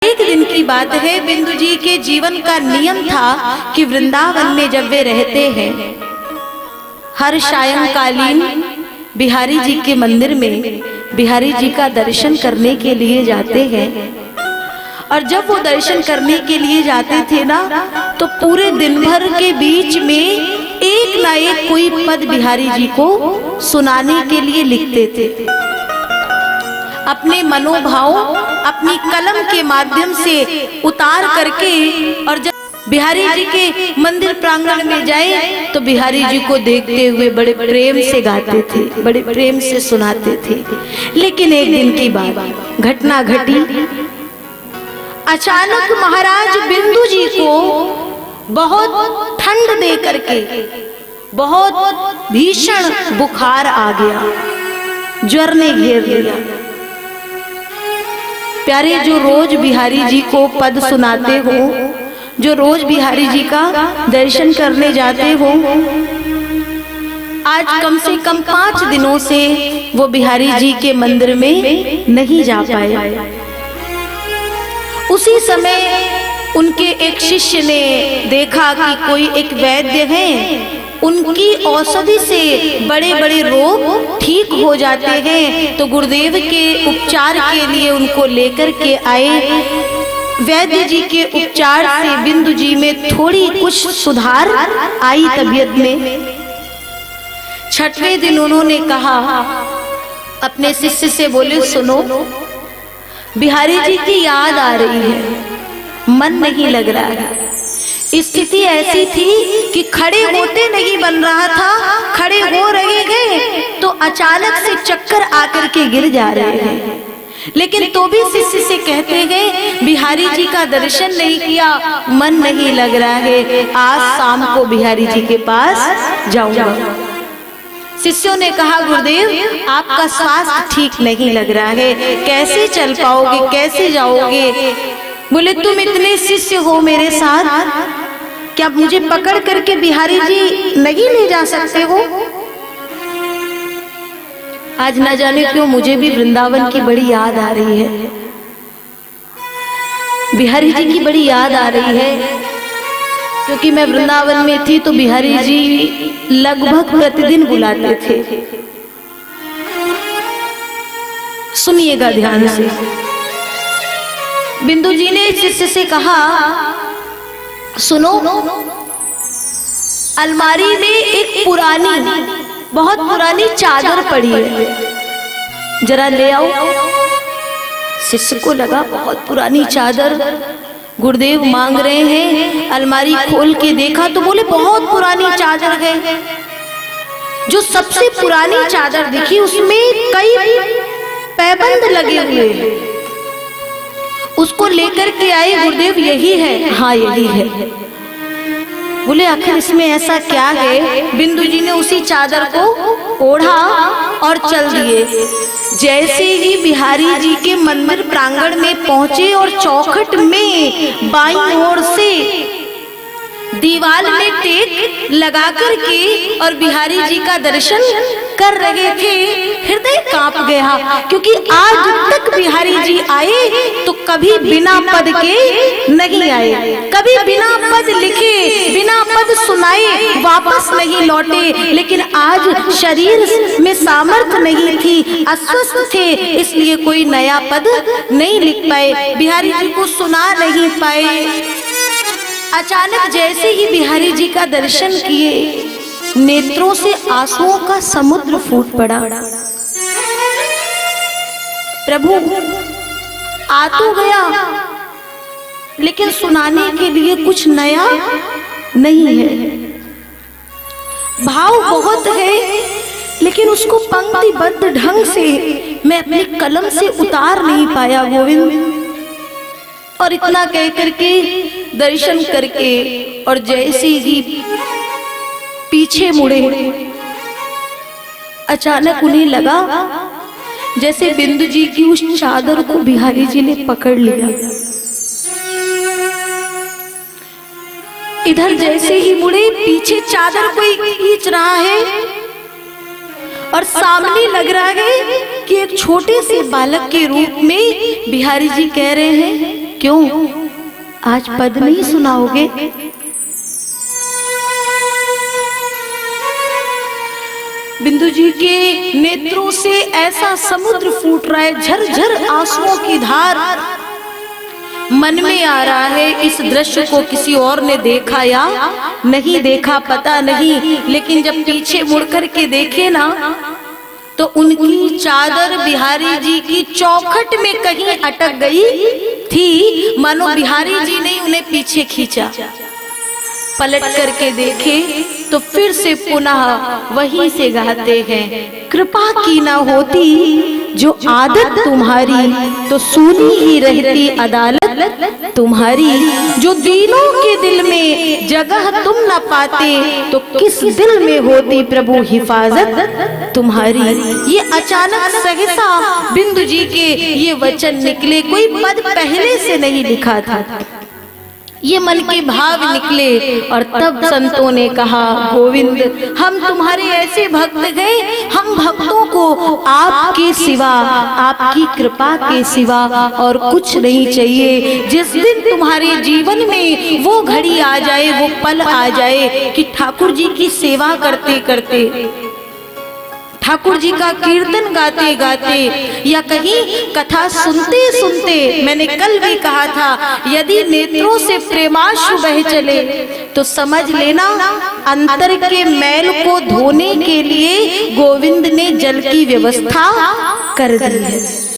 एक दिन की बात है, बिंदु जी के जीवन का नियम था कि वृंदावन में जब वे रहते हैं, हर सायंकालीन बिहारी जी के मंदिर में बिहारी जी का दर्शन करने के लिए जाते हैं। और जब वो दर्शन करने के लिए जाते थे ना, तो पूरे दिन भर के बीच में एक ना एक कोई पद बिहारी जी को सुनाने के लिए लिखते थे। अपने मनोभाव अपनी कलम के माध्यम से उतार करके, और जब बिहारी जी के मंदिर प्रांगण में जाए तो बिहारी जी को देखते हुए बड़े प्रेम से गाते थे, बड़े प्रेम से सुनाते थे। लेकिन एक दिन की बात घटना घटी। अचानक महाराज बिंदु जी को बहुत ठंड दे करके बहुत भीषण बुखार आ गया, ज्वर ने घेर लिया। प्यारे, जो रोज बिहारी जी को पद सुनाते हो, जो रोज बिहारी जी का दर्शन करने जाते हो, आज कम से कम 5 दिनों से वो बिहारी जी के मंदिर में नहीं जा पाए। उसी समय उनके एक शिष्य ने देखा कि कोई एक वैद्य है, उनकी औषधि से बड़े बड़े रोग ठीक हो जाते हैं, तो गुरुदेव के उपचार के लिए उनको लेकर के आए। वैद्य जी के उपचार से बिंदु जी में थोड़ी कुछ सुधार आई तबीयत में। 6वें दिन उन्होंने कहा, अपने शिष्य से बोले, सुनो, बिहारी जी की याद आ रही है, मन नहीं लग रहा है। स्थिति ऐसी थी कि खड़े होते नहीं बन रहा था, खड़े हो रहे हैं तो अचानक से चक्कर आकर के गिर जा रहे हैं। लेकिन तो भी शिष्य से कहते हैं, बिहारी जी का दर्शन नहीं किया, मन नहीं लग रहा है, आज शाम को बिहारी जी के पास जाऊंगा। शिष्यों ने कहा, गुरुदेव आपका स्वास्थ्य ठीक नहीं लग रहा है, कैसे चल पाओगे, कैसे जाओगे? बोले, तुम इतने शिष्य हो मेरे साथ, क्या मुझे पकड़ करके बिहारी जी नहीं ले जा सकते हो? आज न जाने क्यों मुझे भी वृंदावन की बड़ी याद आ रही है, बिहारी जी की बड़ी याद आ रही है, क्योंकि मैं वृंदावन में थी तो बिहारी जी लगभग प्रतिदिन बुलाते थे। सुनिएगा ध्यान से। बिंदु जी ने शिष्य से कहा, सुनो, अलमारी में एक पुरानी, बहुत पुरानी चादर पड़ी है, जरा ले आओ। शिष्य को लगा बहुत पुरानी चादर गुरुदेव मांग रहे हैं। अलमारी खोल के देखा तो बोले, बहुत पुरानी चादर है। जो सबसे पुरानी चादर दिखी उसमें कई पैबंद लगे हुए हैं। उसको लेकर के आए, गुरुदेव यही है? हाँ यही है। बोले, आखिर इसमें ऐसा क्या है? बिंदु जी ने उसी चादर को ओढ़ा और चल दिए। जैसे ही बिहारी जी के मंदिर प्रांगण में पहुंचे और चौखट में बाईं ओर से दीवार में टेक लगा करके और बिहारी जी का दर्शन कर रहे थे, हृदय कांप गया, क्योंकि आज तक बिहारी जी आए तो कभी बिना पद के नहीं आए, कभी बिना पद लिखे, बिना पद सुनाए वापस नहीं लौटे। लेकिन आज शरीर में सामर्थ्य नहीं थी, अस्वस्थ थे, इसलिए कोई नया पद नहीं लिख पाए, बिहारी जी को सुना नहीं पाए। अचानक जैसे ही बिहारी जी का दर्शन किए, नेत्रों से आंसुओं का समुद्र फूट पड़ा। प्रभु आ तो गया, लेकिन सुनाने के लिए कुछ नया नहीं है। भाव बहुत है, लेकिन उसको पंक्तिबद्ध ढंग से मैं अपनी कलम से उतार नहीं पाया गोविंद। और इतना कह करके दर्शन करके और जैसे ही पीछे मुड़े, अचानक उन्हें लगा जैसे बिंदु जी की उस चादर को बिहारी जी ने पकड़ लिया। इधर जैसे ही मुड़े, पीछे चादर कोई खींच रहा है और सामने लग रहा है कि एक छोटे से बालक के रूप में बिहारी जी कह रहे हैं, क्यों आज पद नहीं सुनाओगे? बिंदु जी के नेत्रों से ऐसा समुद्र फूट रहा है, झरझर आंसुओं की धार। मन में आ रहा है इस दृश्य को किसी और ने देखा या नहीं देखा पता नहीं, लेकिन जब पीछे मुड़कर के देखे ना तो उनकी चादर बिहारी जी की चौखट में कहीं अटक गई थी, मानो बिहारी जी ने उन्हें पीछे खींचा। पलट करके देखे तो फिर से पुनः वहीं से गाते हैं, कृपा की ना होती जो आदत तुम्हारी तो सुनी ही रहती अदालत तुम्हारी। जो दीनों के दिल में जगह तुम न पाते तो किस दिल में होती प्रभु हिफाजत तुम्हारी। ये अचानक सहसा बिंदु जी के ये वचन निकले, कोई पद पहले से नहीं लिखा था, ये मन के भाव निकले। और तब संतों ने कहा, गोविंद हम तुम्हारे ऐसे भक्त हैं, हम भक्तों को आपके सिवा, आपकी कृपा के सिवा और कुछ नहीं चाहिए। जिस दिन तुम्हारे जीवन में वो घड़ी आ जाए, वो पल आ जाए कि ठाकुर जी की सेवा करते करते, ठाकुर जी का कीर्तन गाते गाते या कहीं कथा सुनते सुनते, मैंने कल भी कहा था यदि नेत्रों से प्रेमाश्रु बह चले तो समझ लेना अंतर के मैल को धोने के लिए गोविंद ने जल की व्यवस्था कर दी है।